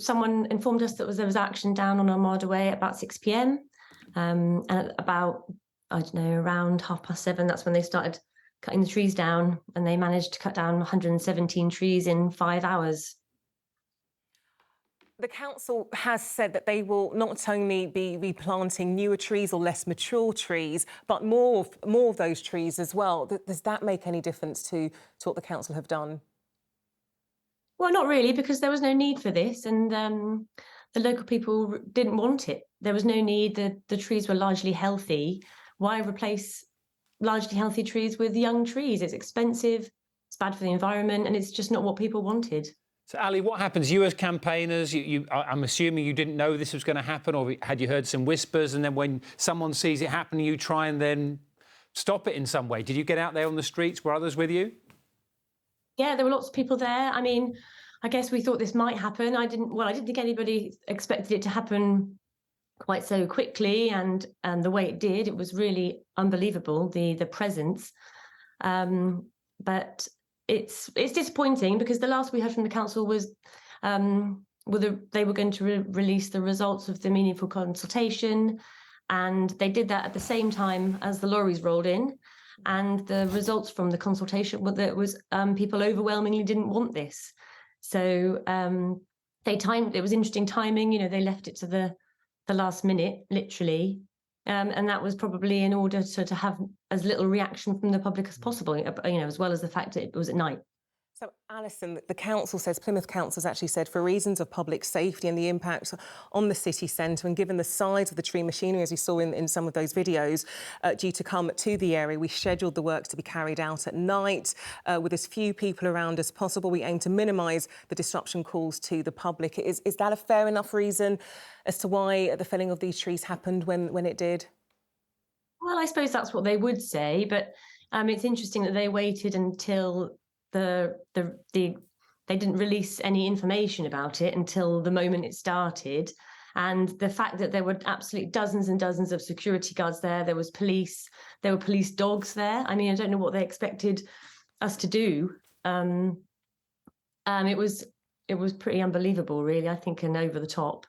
someone informed us that there was action down on Armada Way at about 6 p.m. And at about, I don't know, around 7:30, that's when they started cutting the trees down, and they managed to cut down 117 trees in 5 hours. The council has said that they will not only be replanting newer trees or less mature trees, but more of those trees as well. Does that make any difference to what the council have done? Well, not really, because there was no need for this, and the local people didn't want it. There was no need. The trees were largely healthy. Why replace largely healthy trees with young trees? It's expensive, it's bad for the environment, and it's just not what people wanted. So, Ali, what happens? You as campaigners, I'm assuming you didn't know this was going to happen, or had you heard some whispers? And then when someone sees it happening, you try and then stop it in some way. Did you get out there on the streets? Were others with you? Yeah, there were lots of people there. I mean, I guess we thought this might happen. I didn't think anybody expected it to happen quite so quickly, and the way it did. It was really unbelievable, the presence. But it's disappointing, because the last we heard from the council was they were going to release the results of the meaningful consultation, and they did that at the same time as the lorries rolled in. And the results from the consultation were that it was people overwhelmingly didn't want this. So it was interesting timing. They left it to the last minute, literally. And that was probably in order to have as little reaction from the public as possible, as well as the fact that it was at night. So, Alison, the council says, Plymouth Council has actually said, for reasons of public safety and the impact on the city centre, and given the size of the tree machinery, as we saw in some of those videos, due to come to the area, we scheduled the works to be carried out at night with as few people around as possible. We aim to minimise the disruption caused to the public. Is that a fair enough reason as to why the felling of these trees happened when it did? Well, I suppose that's what they would say, but it's interesting that they waited until they didn't release any information about it until the moment it started. And the fact that there were absolutely dozens and dozens of security guards there were police dogs there. I mean, I don't know what they expected us to do. It was pretty unbelievable, really, I think, and over the top.